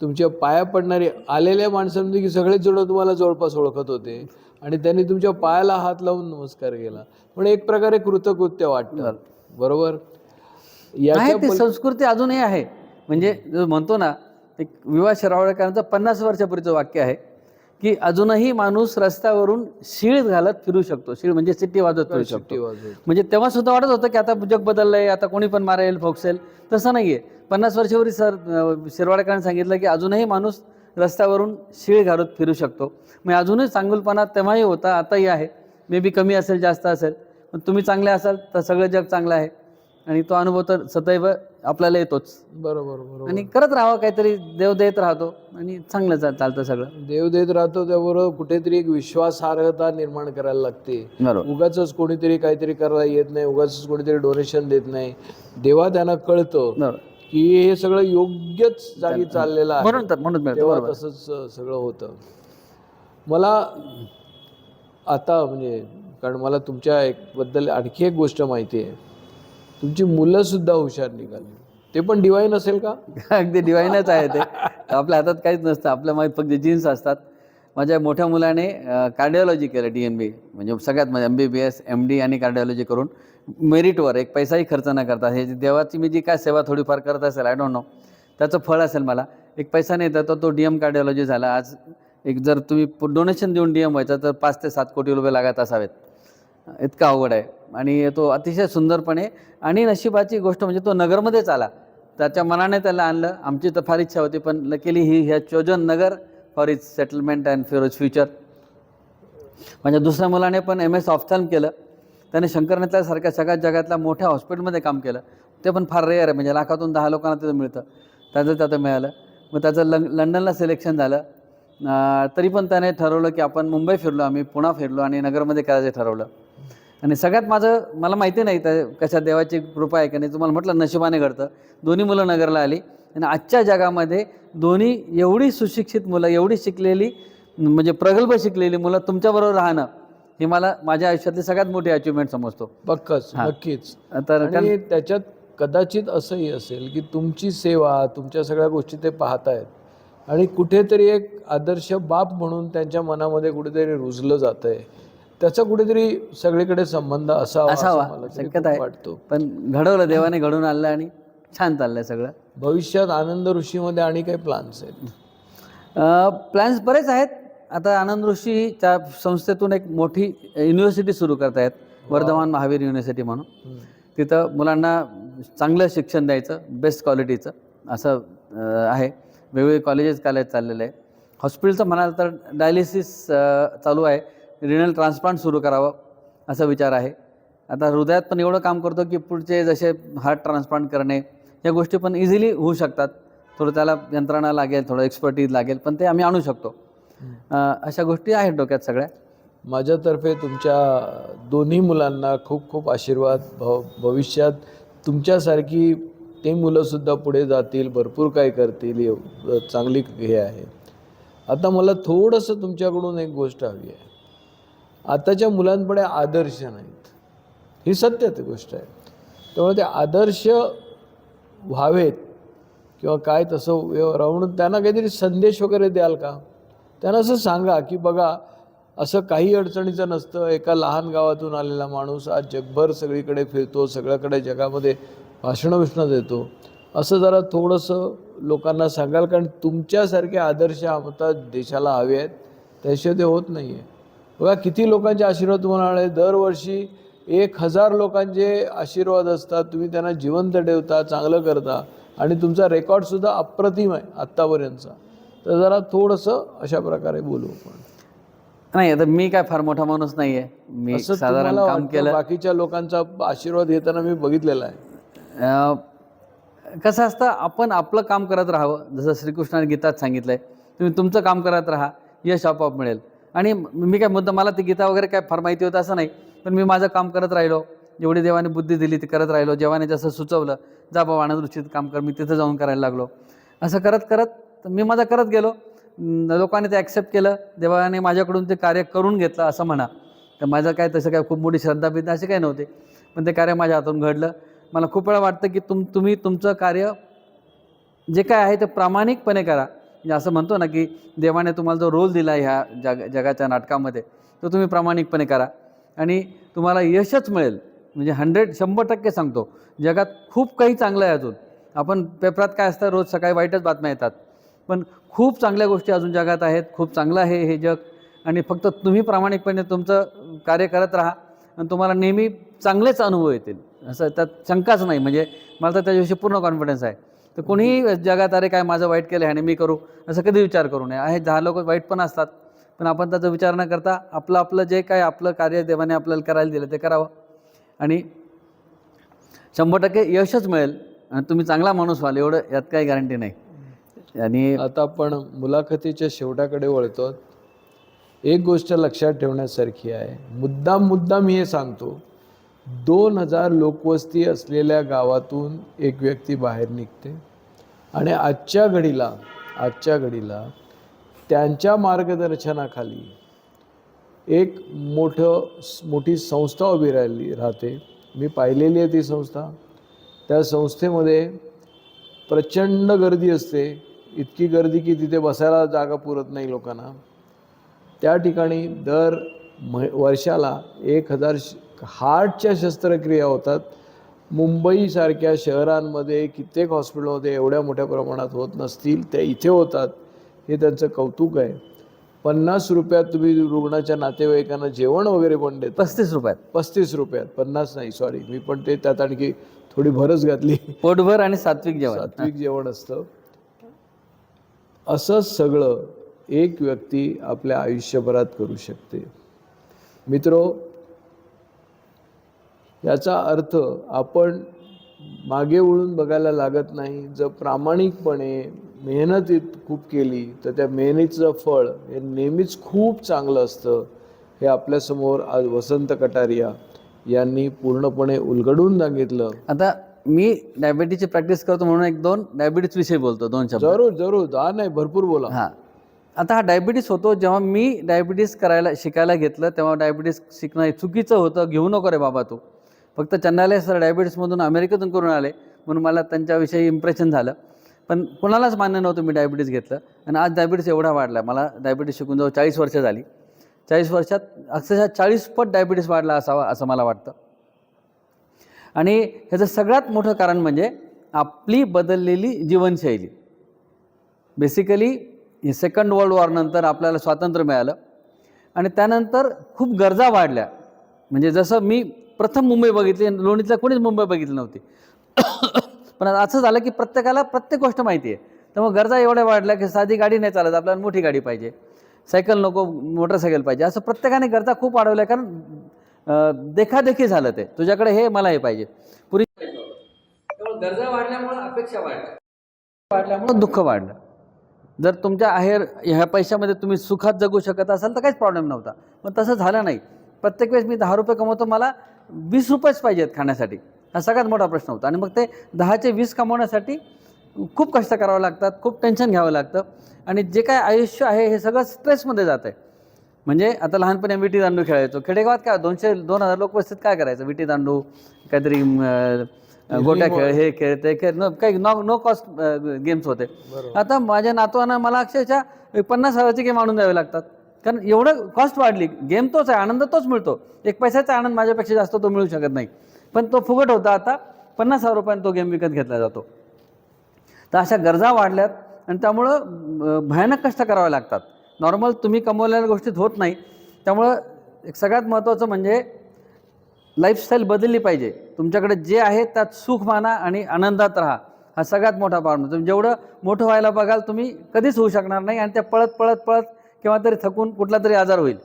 तुमच्या पाया पडणारे आलेल्या माणसांमध्ये की सगळेच जण तुम्हाला जवळपास ओळखत होते आणि त्यांनी तुमच्या पायाला हात लावून नमस्कार केला. पण एक प्रकारे कृतकृत्य वाटतं. बरोबर. ती संस्कृती अजूनही आहे. म्हणजे म्हणतो ना, एक विवा शिरावळकरांचं 50 वर्षापूर्वीचं वाक्य आहे की अजूनही माणूस रस्त्यावरून शीळ घालत फिरू शकतो. शीळ म्हणजे शिट्टी वाजवत फिरू शकतो. म्हणजे तेव्हा सुद्धा वाटत होतं की आता जग बदललंय, आता कोणी पण मारेल, फोकसेल. तसं नाहीये. 50 वर्षापूर्वी शिरवाडकरांनी सांगितलं की अजूनही माणूस रस्त्यावरून शीळ घालत फिरू शकतो. मग अजूनही चांगुलपणा तेव्हाही होता, आताही आहे. मे बी कमी असेल, जास्त असेल, पण तुम्ही चांगले असाल तर सगळं जग चांगलं आहे. आणि तो अनुभव तर सदैव आपल्याला येतोच. बरोबर. आणि करत राहावं, काहीतरी देव देत राहतो आणि चांगलं चालतं सगळं. देव देत राहतो, त्याबरोबर कुठेतरी एक विश्वासार्हता निर्माण करायला लागते. उगाच कोणीतरी काहीतरी करायला येत नाही, उगाच कोणीतरी डोनेशन देत नाही. देवा त्यांना कळतं की हे सगळं योग्यच जागी चाललेलं आहे, म्हणून मिळतं, तेव्हा बरोबर. तसंच सगळं होतं. मला आता म्हणजे कारण मला तुमच्या बद्दल आणखी एक गोष्ट माहिती आहे, तुमची मुलंसुद्धा हुशार निघाली. ते पण डिवाईन असेल का? अगदी डिवाईनच आहे ते. आपल्या हातात काहीच नसतं, आपल्या माहीत फक्त जीन्स असतात. माझ्या मोठ्या मुलाने कार्डिओलॉजी केलं, DNB म्हणजे सगळ्यात म्हणजे MBBS MD आणि कार्डिओलॉजी करून मेरिटवर एक पैसाही खर्च न करता, हे देवाची मी जी काय सेवा थोडीफार करत असेल, आय डोंट नो, त्याचं फळ असेल मला. एक पैसा नाही देता तो DM कार्डिओलॉजी झाला. आज एक जर तुम्ही डोनेशन देऊन DM व्हायचा तर 5 ते 7 कोटी रुपये लागत असावेत, इतका अवघड आहे. आणि तो अतिशय सुंदरपणे, आणि नशिबाची गोष्ट म्हणजे तो नगरमध्येच आला, त्याच्या मनाने त्याला आणलं. आमची तर फार इच्छा होती, पण luckily he has chosen Nagar for is settlement and for is future. माझ्या दुसऱ्या मुलाने पण MS ऑफ्थॅल्म केलं. त्याने शंकरनेत्रासारख्या सगळ्यात जगातल्या मोठ्या हॉस्पिटलमध्ये काम केलं. ते पण फार रेअर आहे, म्हणजे लाखातून 10 लोकांना तिथं मिळतं. त्याचं मिळालं. मग त्याचं लंडनला सिलेक्शन झालं. तरी पण त्याने ठरवलं की आपण मुंबई फिरलो, आम्ही पुणा फिरलो आणि नगरमध्ये करायचं ठरवलं. आणि सगळ्यात मला माहिती नाही त्या कशा देवाची कृपा आहे की नाही, तुम्हाला म्हटलं नशिबाने घडतं. दोन्ही मुलं नगरला आली आणि आजच्या जगामध्ये दोन्ही एवढी सुशिक्षित मुलं, एवढी शिकलेली म्हणजे प्रगल्भ शिकलेली मुलं तुमच्याबरोबर राहणं, ही मला माझ्या आयुष्यातली सगळ्यात मोठी अचिव्हमेंट समजतो. पक्कच, नक्कीच. तर आणि त्याच्यात कदाचित असंही असेल की तुमची सेवा, तुमच्या सगळ्या गोष्टी ते पाहतायत आणि कुठेतरी एक आदर्श बाप म्हणून त्यांच्या मनामध्ये कुठेतरी रुजलं जातंय. त्याचा कुठेतरी सगळीकडे संबंध असावा मला शक्यता आहे, वाटतो. पण घडवलं देवाने, घडून आणलं आणि छान चाललंय सगळं. भविष्यात आनंद ऋषीमध्ये आणि काही प्लॅन्स आहेत? प्लॅन्स बरेच आहेत. आता आनंद ऋषीच्या संस्थेतून एक मोठी युनिव्हर्सिटी सुरू करतायत, वर्धमान महावीर युनिव्हर्सिटी म्हणून. तिथं मुलांना चांगलं शिक्षण द्यायचं, बेस्ट क्वालिटीचं, असं आहे. वेगवेगळे कॉलेज चाललेलं आहे. हॉस्पिटलचं म्हणाल तर डायलिसिस चालू आहे, रिनल ट्रान्सप्लांट सुरू करावं असा विचार आहे. आता हृदयात पण एवढं काम करतो की पुढचे जसे हार्ट ट्रान्सप्लांट करणे या गोष्टी पण इझिली होऊ शकतात. थोडं त्याला यंत्रणा लागेल, थोडं एक्सपर्टीज लागेल, पण ते आम्ही आणू शकतो. अशा गोष्टी आहेत डोक्यात सगळ्या. माझ्यातर्फे तुमच्या दोन्ही मुलांना खूप खूप आशीर्वाद. भविष्यात तुमच्यासारखी ते मुलंसुद्धा पुढे जातील, भरपूर काय करतील, चांगली हे आहे. आता मला थोडंसं तुमच्याकडून एक गोष्ट हवी आहे. आताच्या मुलांपुढे आदर्श नाहीत, ही सत्याची गोष्ट आहे. त्यामुळे ते आदर्श व्हावेत किंवा काय तसं राहून त्यांना काहीतरी संदेश वगैरे द्याल का? त्यांना असं सांगा की बघा, असं काही अडचणीचं नसतं. एका लहान गावातून आलेला माणूस आज जगभर सगळीकडे फिरतो, सगळ्याकडे जगामध्ये भाषणं देतो. असं जरा थोडंसं लोकांना सांगाल, कारण तुमच्यासारखे आदर्श आता देशाला हवे आहेत, त्याशिवाय ते होत नाही आहे. बघा किती लोकांचे आशीर्वाद तुम्हाला मिळाले. दरवर्षी 1000 लोकांचे आशीर्वाद असतात. तुम्ही त्यांना जिवंत ठेवता, चांगलं करता आणि तुमचा रेकॉर्डसुद्धा अप्रतिम आहे आत्तापर्यंतचा. तर जरा थोडंसं अशा प्रकारे बोलू आपण. नाही, आता मी काय फार मोठा माणूस नाही आहे, मी साधारण काम केलं. बाकीच्या लोकांचा आशीर्वाद घेताना मी बघितलेला आहे. कसं असतं, आपण आपलं काम करत राहावं. जसं श्रीकृष्णाने गीतात सांगितलंय, तुम्ही तुमचं काम करत राहा, यश आपोआप मिळेल. आणि मी काय मुद्दा, मला ती गीता वगैरे काय फार माहिती होतं असं नाही, पण मी माझं काम करत राहिलो. जेवढी देवाने बुद्धी दिली ती करत राहिलो. देवाने जसं सुचवलं, जा बाबा आनंद ऋषीत काम कर, मी तिथं जाऊन करायला लागलो. असं करत करत मी माझं करत गेलो. लोकांनी ते ॲक्सेप्ट केलं, देवाने माझ्याकडून ते कार्य करून घेतलं असं म्हणा. तर माझं काय तसं काय खूप मोठी श्रद्धाबिद्धा असे काही नव्हते, पण ते कार्य माझ्या हातून घडलं. मला खूप वेळा वाटतं की तुम्ही तुमचं कार्य जे काय आहे ते प्रामाणिकपणे करा. म्हणजे असं म्हणतो ना की देवाने तुम्हाला जो रोल दिला ह्या जगाच्या नाटकामध्ये, तो तुम्ही प्रामाणिकपणे करा आणि तुम्हाला यशच मिळेल. म्हणजे 100% सांगतो, जगात खूप काही चांगलं आहे अजून. आपण पेपरात काय असतं, रोज सकाळी वाईटच बातम्या येतात, पण खूप चांगल्या गोष्टी अजून जगात आहेत. खूप चांगलं आहे हे जग, आणि फक्त तुम्ही प्रामाणिकपणे तुमचं कार्य करत राहा आणि तुम्हाला नेहमी चांगलेच अनुभव येतील, असं त्यात शंकाच नाही. म्हणजे मला तर त्याच्याविषयी पूर्ण कॉन्फिडन्स आहे. तर कोणीही जगात अरे काय माझं वाईट केलं आणि मी करू, असं कधी विचार करू नये. आहे 10 लोक वाईट पण असतात, पण आपण त्याचा विचार न करता आपलं जे काय आपलं कार्य देवाने आपल्याला करायला दिलं ते करावं आणि 100% यशच मिळेल आणि तुम्ही चांगला माणूस व्हाल, एवढं यात काही गॅरंटी नाही. आणि आता आपण मुलाखतीच्या शेवटाकडे वळतो. एक गोष्ट लक्षात ठेवण्यासारखी आहे, मुद्दाम हे सांगतो 2000 लोकवस्ती असलेल्या गावातून एक व्यक्ती बाहेर निघते आणि आजच्या घडीला त्यांच्या मार्गदर्शनाखाली एक मोठी संस्था उभी राहते. मी पाहिलेली आहे ती संस्था. त्या संस्थेमध्ये प्रचंड गर्दी असते, इतकी गर्दी की तिथे बसायला जागा पुरत नाही लोकांना. त्या ठिकाणी वर्षाला 1000 हार्टच्या शस्त्रक्रिया होतात. मुंबईसारख्या शहरांमध्ये कित्येक हॉस्पिटलमध्ये एवढ्या मोठ्या प्रमाणात होत नसतील, त्या इथे होतात. हे त्यांचं कौतुक आहे. 50 रुपयात तुम्ही रुग्णाच्या नातेवाईकांना जेवण वगैरे पण देता. 35 रुपयात. 35 रुपयात, 50 नाही, सॉरी, मी पण ते त्यात आणखी थोडी भरच घातली. पोटभर आणि सात्विक जेवण असतं. असं सगळं एक व्यक्ती आपल्या आयुष्यभरात करू शकते. मित्रो, याचा अर्थ आपण मागे वळून बघायला लागत नाही. जर प्रामाणिकपणे मेहनत खूप केली तर त्या मेहनतीचं फळ हे नेहमीच खूप चांगलं असतं. हे आपल्यासमोर आज वसंत कटारिया यांनी पूर्णपणे उलगडून सांगितलं. आता मी डायबिटीजची प्रॅक्टिस करतो म्हणून 1-2 डायबिटीज विषयी बोलतो, 2 शब्द. जरूर नाही, भरपूर बोला. हां, आता हा डायबिटीस होतो जेव्हा मी डायबिटीस शिकायला घेतलं तेव्हा डायबिटीस शिकणं हे चुकीचं होतं. घेऊ नको रे बाबा तू. फक्त चन्नाले सर डायबिटीसमधून अमेरिकेतून करून आले म्हणून मला त्यांच्याविषयी इम्प्रेशन झालं. पण कोणालाच मान्य नव्हतं मी डायबिटीस घेतलं. आणि आज डायबिटीस एवढा वाढला. मला डायबिटीस शिकून जवळ 40 वर्ष झाली. 40 वर्षात अक्षरशः 40 पट डायबिटीस वाढला असावा असं मला वाटतं. आणि ह्याचं सगळ्यात मोठं कारण म्हणजे आपली बदललेली जीवनशैली. बेसिकली सेकंड वर्ल्ड वॉरनंतर आपल्याला स्वातंत्र्य मिळालं आणि त्यानंतर खूप गरजा वाढल्या. म्हणजे जसं मी प्रथम मुंबई बघितली, लोणीतल्या कोणीच मुंबई बघितली नव्हती. पण असं झालं की प्रत्येकाला प्रत्येक गोष्ट माहिती आहे. त्यामुळे गरजा एवढ्या वाढल्या की साधी गाडी नाही चालत, आपल्याला मोठी गाडी पाहिजे, सायकल नको, मोटरसायकल पाहिजे. असं प्रत्येकाने गरजा खूप वाढवल्या. कारण देखादेखी झालं ते, तुझ्याकडे हे, मला हे पाहिजे. पुरी त्यामुळे गरजा वाढल्यामुळे अपेक्षा वाढल्यामुळे दुःख वाढलं. जर तुमच्या ह्या पैशामध्ये तुम्ही सुखात जगू शकत असाल तर काहीच प्रॉब्लेम नव्हता. पण तसं झालं नाही. प्रत्येक वेळेस मी 10 रुपये कमवतो, मला 20 रुपयेच पाहिजेत खाण्यासाठी. हा सगळ्यात मोठा प्रश्न होता. आणि मग ते 10चे 20 कमवण्यासाठी खूप कष्ट करावं लागतात, खूप टेन्शन घ्यावं लागतं. आणि जे काय आयुष्य आहे हे सगळं स्ट्रेसमध्ये जातं आहे. म्हणजे आता लहानपणी विटी दांडू खेळायचो. खेडेगावात काय 200-2000 लोक बसतात, काय करायचं? विटी दांडू, काहीतरी गोट्या खेळ, हे खेळ, ते खेळ, काही नो कॉस्ट गेम्स होते. आता माझ्या नातवांना मला अक्षरशः 50,000चे गेम आणून द्यावे लागतात. कारण एवढं कॉस्ट वाढली. गेम तोच आहे, आनंद तोच मिळतो. 1 पैशाचा आनंद माझ्यापेक्षा जास्त तो मिळू शकत नाही. पण तो फुकट होता. आता 50,000 रुपयांनी तो गेम विकत घेतला जातो. तर अशा गरजा वाढल्यात आणि त्यामुळं भयानक कष्ट करावे लागतात. नॉर्मल तुम्ही कमवलेल्या गोष्टीत होत नाही. त्यामुळं एक सगळ्यात महत्त्वाचं म्हणजे लाईफस्टाईल बदलली पाहिजे. तुमच्याकडे जे आहे त्यात सुख माना आणि आनंदात राहा. हा सगळ्यात मोठा प्रॉब्लेम. तुम्ही जेवढं मोठं व्हायला बघाल तुम्ही कधीच होऊ शकणार नाही. आणि त्या पळत केव्हा तरी थकून कुठला तरी आजार होईल.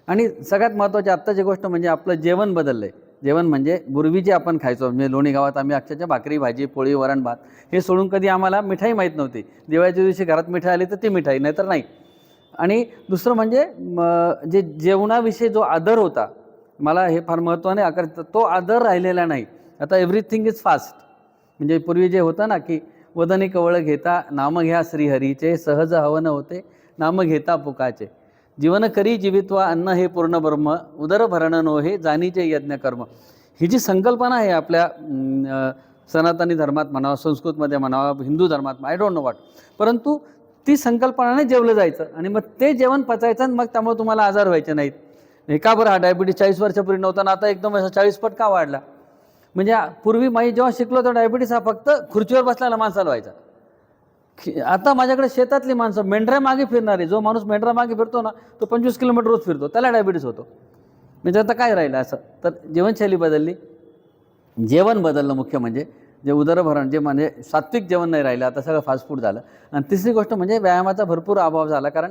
आणि सगळ्यात महत्त्वाची आत्ताची गोष्ट म्हणजे आपलं जेवण बदललं आहे. जेवण म्हणजे पूर्वी जे आपण खायचो, म्हणजे लोणी गावात आम्ही अक्षरशः भाकरी, भाजी, पोळी, वरण, भात हे सोडून कधी आम्हाला मिठाई माहीत नव्हती. दिवाळीच्या दिवशी घरात मिठाई आली तर ती मिठाई, नाहीतर नाही. आणि दुसरं म्हणजे जे जेवणाविषयी जो आदर होता, मला हे फार महत्त्वाने आकारत, तो आदर राहिलेला नाही. आता एव्हरीथिंग इज फास्ट. म्हणजे पूर्वी जे होतं ना की वदनी कवळ घेता नाम घ्या श्रीहरीचे, सहज हवन होते नाम घेता पुकाचे, जीवन करी जीवित्वा अन्न हे पूर्ण ब्रह्म, उदर भरण नो हे जाणीचे यज्ञ कर्म. ही जी संकल्पना आहे आपल्या सनातनी धर्मात म्हणावं, संस्कृतमध्ये म्हणावं, हिंदू धर्मात, आय डोंट नो व्हॉट, परंतु ती संकल्पनाने जेवलं जायचं आणि मग ते जेवण पचायचं आणि मग त्यामुळे तुम्हाला आजार व्हायचे नाहीत. हे का बरं? हा डायबिटीस 40 वर्षापूर्वी नव्हता ना आता एकदम 40 पट का वाढला? म्हणजे पूर्वी मी जेव्हा शिकलो तर डायबिटीस हा फक्त खुर्चीवर बसलेला माणसाला व्हायचा. आता माझ्याकडे शेतातली माणसं मेंढऱ्या मागे फिरणारे, जो माणूस मेंढरा मागे फिरतो ना तो 25 किलोमीटर रोज फिरतो, त्याला डायबिटीस होतो. म्हणजे आता काय राहिलं असं? तर जीवनशैली बदलली, जेवण बदललं. मुख्य म्हणजे जे उदरभरण, जे म्हणजे सात्विक जेवण नाही राहिलं, आता सगळं फास्ट फूड झालं. आणि तिसरी गोष्ट म्हणजे व्यायामाचा भरपूर अभाव झाला. कारण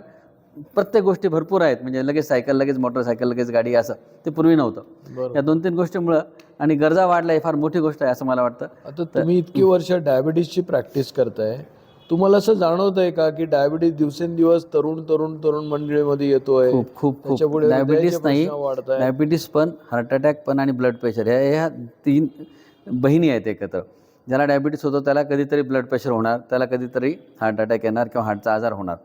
प्रत्येक गोष्टी भरपूर आहेत, म्हणजे लगेच सायकल, लगेच मोटरसायकल, लगेच गाडी, असं ते पूर्वी नव्हतं. या 2-3 गोष्टीमुळं आणि गरजा वाढल्या, ही फार मोठी गोष्ट आहे असं मला वाटतं. आता तुम्ही इतकी वर्ष डायबिटीसची प्रॅक्टिस करताय, तुम्हाला असं जाणवत आहे का की डायबिटीज दिवसेंदिवस तरुण मंडळीमध्ये येतोय? खूप खूप खूप त्याच्यापुढे डायबिटीस हृदयाचे नाही, प्रश्न वाढतायत. डायबिटीस पण, हार्ट अटॅक पण आणि ब्लड प्रेशर ह्या 3 बहिणी आहेत एकत्र. ज्याला डायबिटीस होतो त्याला कधीतरी ब्लड प्रेशर होणार, त्याला कधीतरी हार्ट अटॅक येणार किंवा हार्टचा आजार होणार.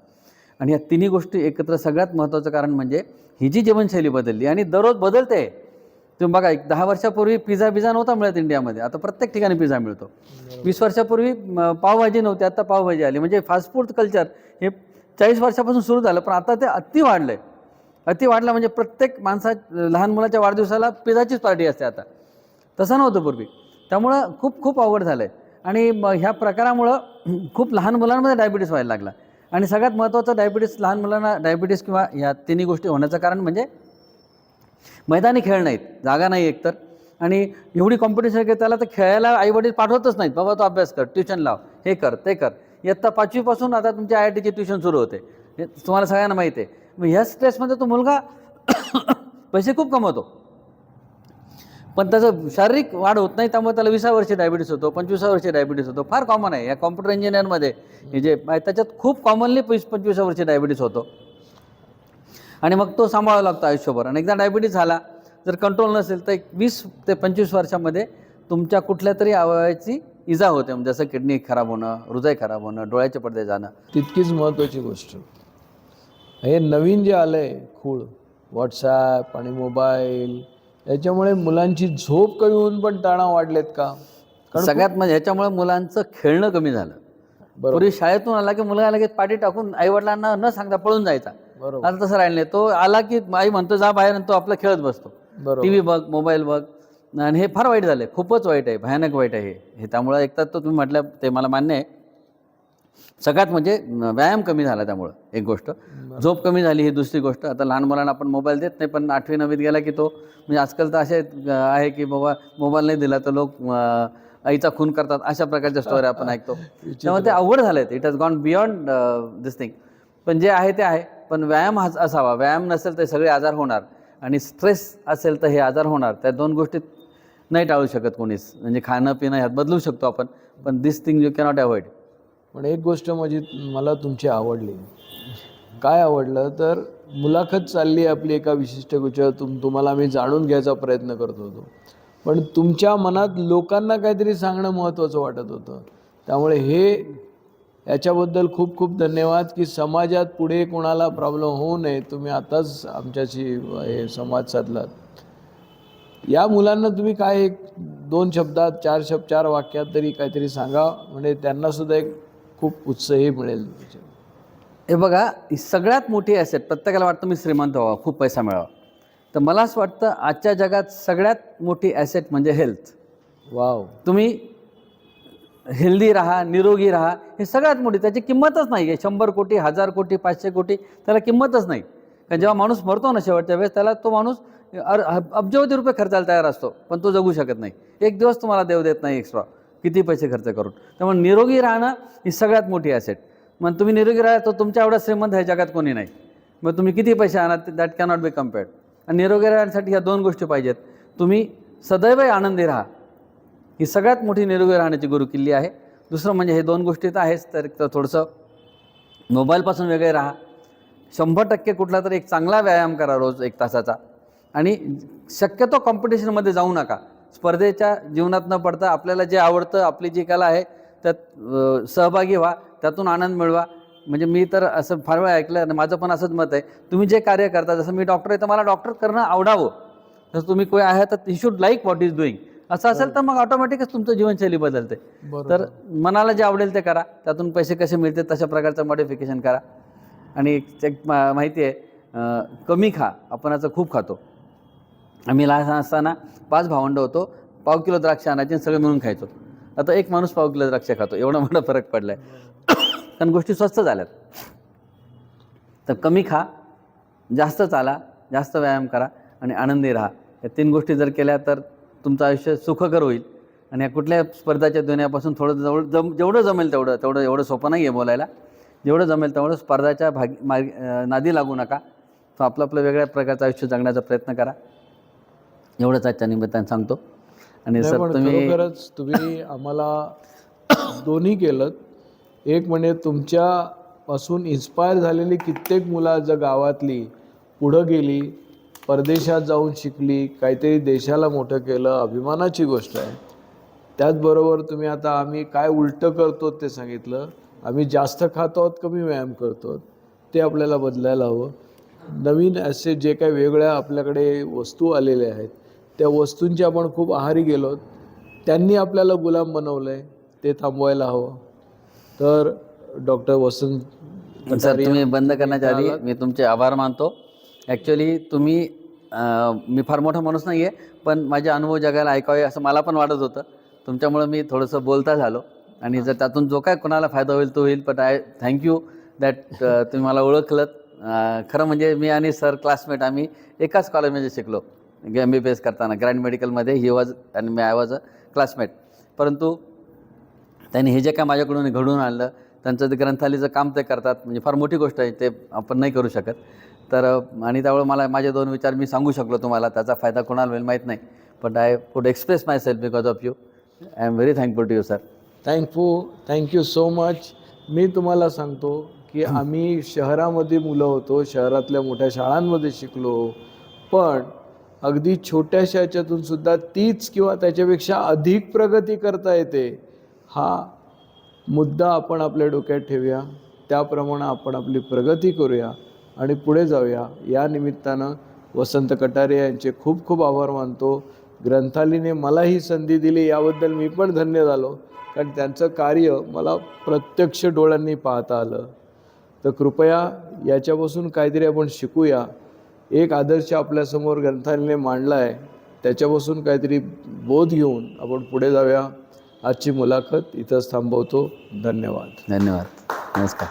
आणि या तिन्ही गोष्टी एकत्र सगळ्यात महत्त्वाचं कारण म्हणजे ही जी जीवनशैली बदलली आणि दररोज बदलते. तुम्ही बघा, एक 10 वर्षापूर्वी पिझ्झा नव्हता मिळत इंडियामध्ये, आता प्रत्येक ठिकाणी पिझ्झा मिळतो. 20 वर्षापूर्वी पावभाजी नव्हती, आता पावभाजी आली. म्हणजे फास्ट फूड कल्चर हे 40 वर्षापासून सुरू झालं, पण आता ते अति वाढलं आहे. अति वाढलं म्हणजे प्रत्येक लहान मुलाच्या वाढदिवसाला पिझ्झाचीच पार्टी असते आता. तसं नव्हतं पूर्वी. त्यामुळं खूप अवघड झालं आहे. आणि ह्या प्रकारामुळं खूप लहान मुलांमध्ये डायबिटीस व्हायला लागला. आणि सगळ्यात महत्त्वाचं, लहान मुलांना डायबिटीस किंवा ह्या तिन्ही गोष्टी होण्याचं कारण म्हणजे मैदानी खेळ नाहीत, जागा नाही एकतर. आणि एवढी कॉम्पिटिशन की त्याला तर खेळायला आईवडील पाठवतच नाहीत. बाबा तो अभ्यास कर, ट्युशन लाव, हे कर, ते कर. इयत्ता 5वी पासून आता तुमच्या IITची ट्युशन सुरू होते, हे तुम्हाला सगळ्यांना माहिती आहे. मग ह्या स्ट्रेसमध्ये तो मुलगा पैसे खूप कमवतो, पण त्याचं शारीरिक वाढ होत नाही. त्यामुळे त्याला 20व्या वर्षी डायबिटीस होतो, 25व्या वर्षी डायबिटीस होतो. फार कॉमन आहे या कॉम्प्युटर इंजिनिअरमध्ये. हे जे त्याच्यात खूप कॉमनली 25व्या वर्षी डायबिटीस होतो. आणि मग तो सांभाळावा लागतो आयुष्यभर. आणि एकदा डायबिटीस झाला, जर कंट्रोल नसेल तर 20 ते 25 वर्षामध्ये तुमच्या कुठल्या तरी अवयवाची इजा होते. म्हणजे जसं किडनी खराब होणं, हृदय खराब होणं, डोळ्याचे पडदे जाणं. तितकीच महत्त्वाची गोष्ट हे नवीन जे आलं आहे खूळ, व्हॉट्सॲप आणि मोबाईल, याच्यामुळे मुलांची झोप कमी होऊन पण तणाव वाढलेत का? सगळ्यात म्हणजे ह्याच्यामुळे मुलांचं खेळणं कमी झालं. बरोबर. पूर्वी शाळेतून आला की मुलगा लगेच पाठी टाकून आईवडिलांना न सांगता पळून जायचा. बरोबर. आता तसं राहिलं नाही. तो आला की आई म्हणतो जा बाहेर, आणि तो आपला खेळत बसतो. बरोबर. TV बघ, मोबाईल बघ. आणि हे फार वाईट झालं आहे, खूपच वाईट आहे, भयानक वाईट आहे हे. त्यामुळं एकतर तो तुम्ही म्हटलं ते मला मान्य आहे. सगळ्यात म्हणजे व्यायाम कमी झाला, त्यामुळं एक गोष्ट. झोप कमी झाली ही दुसरी गोष्ट. आता लहान मुलांना आपण मोबाईल देत नाही, पण 8वी 9वीत गेला की तो म्हणजे आजकाल तर असे आहे की बाबा मोबाईल नाही दिला तर लोक आईचा खून करतात, अशा प्रकारच्या स्टोरी आपण ऐकतो. त्यामुळे ते अवघड झालं आहे. It has gone beyond this thing. पण जे आहे ते आहे. पण व्यायाम हाच असावा. व्यायाम नसेल तर सगळे आजार होणार, आणि स्ट्रेस असेल तर हे आजार होणार. त्या 2 गोष्टी नाही टाळू शकत कोणीच. म्हणजे खाणं पिणं ह्यात बदलू शकतो आपण, पण दिस थिंग यू कॅनॉट अवॉइड. पण एक गोष्ट म्हणजे मला तुमची आवडली. काय आवडलं तर मुलाखत चालली आपली एका विशिष्ट गोष्टीवर, तुम्हाला आम्ही जाणून घ्यायचा प्रयत्न करत होतो, पण तुमच्या मनात लोकांना काहीतरी सांगणं महत्त्वाचं वाटत होतं. त्यामुळे याच्याबद्दल खूप धन्यवाद की समाजात पुढे कोणाला प्रॉब्लेम होऊ नये तुम्ही आताच आमच्याशी हे संवाद साधलात. या मुलांना तुम्ही काय 2 शब्दात 4 वाक्यात तरी काहीतरी सांगा, म्हणजे त्यांनासुद्धा एक खूप उत्साही मिळेल. हे बघा, ही सगळ्यात मोठी ॲसेट. प्रत्येकाला वाटतं मी श्रीमंत व्हावा, खूप पैसा मिळावा. तर मला असं वाटतं आजच्या जगात सगळ्यात मोठी ॲसेट म्हणजे हेल्थ. वाव. तुम्ही हेल्दी राहा, निरोगी राहा, हे सगळ्यात मोठी. त्याची किंमतच नाही आहे. 100 कोटी, 1000 कोटी, 500 कोटी, त्याला किंमतच नाही. कारण जेव्हा माणूस मरतो ना शेवटच्या वेळेस, त्याला तो माणूस अब्जावधी रुपये खर्चायला तयार असतो, पण तो जगू शकत नाही. एक दिवस तुम्हाला देव देत नाही एक्स्ट्रा, किती पैसे खर्च करून. त्यामुळे निरोगी राहणं ही सगळ्यात मोठी ॲसेट. मग तुम्ही निरोगी राहा, तर तुमच्या एवढा श्रीमंत ह्या जगात कोणी नाही. मग तुम्ही किती पैसे आणा, दॅट कॅनॉट बी कम्पेअर्ड. आणि निरोगी राहण्यासाठी ह्या 2 गोष्टी पाहिजेत. तुम्ही सदैव आनंदी राहा, ही सगळ्यात मोठी निरोगी राहण्याची गुरुकिल्ली आहे. दुसरं म्हणजे हे 2 गोष्टी तर आहेच, तर थोडंसं मोबाईलपासून वेगळे राहा. 100% कुठला तरी एक चांगला व्यायाम करा रोज 1 तासाचा. आणि शक्यतो कॉम्पिटिशनमध्ये जाऊ नका. स्पर्धेच्या जीवनात न पडता आपल्याला जे आवडतं, आपली जी कला आहे त्यात सहभागी व्हा, त्यातून आनंद मिळवा. म्हणजे मी तर असं फार वेळा ऐकलं, आणि माझं पण असंच मत आहे, तुम्ही जे कार्य करता, जसं मी डॉक्टर आहे तर मला डॉक्टर करणं आवडावं. जसं तुम्ही कोणी आहे तर he should like what is doing. असं असेल तर मग ऑटोमॅटिकच तुमचं जीवनशैली बदलते. तर मनाला जे आवडेल ते करा, त्यातून पैसे कसे मिळते तशा प्रकारचं मॉडिफिकेशन करा. आणि एक माहिती आहे, कमी खा. आपण असं खूप खातो. आम्ही लहान असताना 5 भावंडं होतो. पाव किलो द्राक्ष आणायचे आणि सगळे मिळून खायचो. आता एक माणूस पाव किलो द्राक्ष खातो. एवढा मोठा फरक पडला आहे. कारण गोष्टी स्वस्त झाल्यात. तर कमी खा, जास्त चाला, जास्त व्यायाम करा आणि आनंदी राहा. या 3 गोष्टी जर केल्या तर तुमचं आयुष्य सुखकर होईल. आणि या कुठल्या स्पर्धाच्या दुनियापासून थोडं जेवढं जमेल तेवढं एवढं सोपं नाही आहे बोलायला. जेवढं जमेल तेवढं स्पर्धाच्या नादी लागू नका. तो आपलं वेगळ्या प्रकारचं आयुष्य जगण्याचा प्रयत्न करा. एवढंच आजच्या निमित्तानं सांगतो. आणि सर खरोखरच तुम्ही आम्हाला दोन्ही केलं. एक म्हणजे तुमच्यापासून इन्स्पायर झालेली कित्येक मुलं आज गावातली पुढं गेली, परदेशात जाऊन शिकली, काहीतरी देशाला मोठं केलं, अभिमानाची गोष्ट आहे. त्याचबरोबर तुम्ही आता आम्ही काय उलटं करतो ते सांगितलं. आम्ही जास्त खातो आहोत, कमी व्यायाम करतो, ते आपल्याला बदलायला हवं. नवीन असे जे काही वेगळ्या आपल्याकडे वस्तू आलेल्या आहेत, त्या वस्तूंची आपण खूप आहारी गेलो, त्यांनी आपल्याला गुलाम बनवलं आहे, ते थांबवायला हवं. तर डॉक्टर वसंत सर, कटारिया, तुम्ही बंद करण्याच्या आधी मी तुमचे आभार मानतो. ॲक्च्युली तुम्ही मी फार मोठा माणूस नाही आहे, पण माझे अनुभव जगाला ऐकावे असं मला पण वाटत होतं. तुमच्यामुळं मी थोडंसं बोलता झालो, आणि जर त्यातून जो काय कोणाला फायदा होईल तो होईल. बट थँक्यू दॅट तुम्ही मला ओळखलं. खरं म्हणजे मी आणि सर क्लासमेट, आम्ही एकाच कॉलेजमध्ये शिकलो MBBS करताना. ग्रँड मेडिकलमध्ये ही वॉज आणि आय वॉज अ क्लासमेट. परंतु त्यांनी हे जे काय माझ्याकडून घडवून आणलं, त्यांचं ते ग्रंथालयाचं काम ते करतात, म्हणजे फार मोठी गोष्ट आहे, ते आपण नाही करू शकत. तर आणि त्यामुळे मला माझे 2 विचार मी सांगू शकलो तुम्हाला. त्याचा फायदा कोणाला होईल माहीत नाही, but I could express myself because of you. I am very thankful to you sir. Thank you so much. मी तुम्हाला सांगतो की आम्ही शहरामध्ये मुलं होतो, शहरातल्या मोठ्या शाळांमध्ये शिकलो, पण अगदी छोट्याशा ह्याच्यातून सुद्धा तीच किंवा त्याच्यापेक्षा अधिक प्रगती करता येते, हा मुद्दा आपण आपल्या डोक्यात ठेवूया. त्याप्रमाणे आपण आपली प्रगती करूया आणि पुढे जाऊया. या निमित्तानं वसंत कटारिया यांचे खूप खूप आभार मानतो. ग्रंथालयाने मला ही संधी दिली, याबद्दल मी पण धन्य झालो, कारण त्यांचं कार्य मला प्रत्यक्ष डोळ्यांनी पाहता आलं. तर कृपया याच्यापासून काहीतरी आपण शिकूया. एक आदर्श आपल्यासमोर ग्रंथालयाने मांडला आहे, त्याच्यापासून काहीतरी बोध घेऊन आपण पुढे जाऊया. आजची मुलाखत इथंच थांबवतो. धन्यवाद. धन्यवाद. नमस्कार.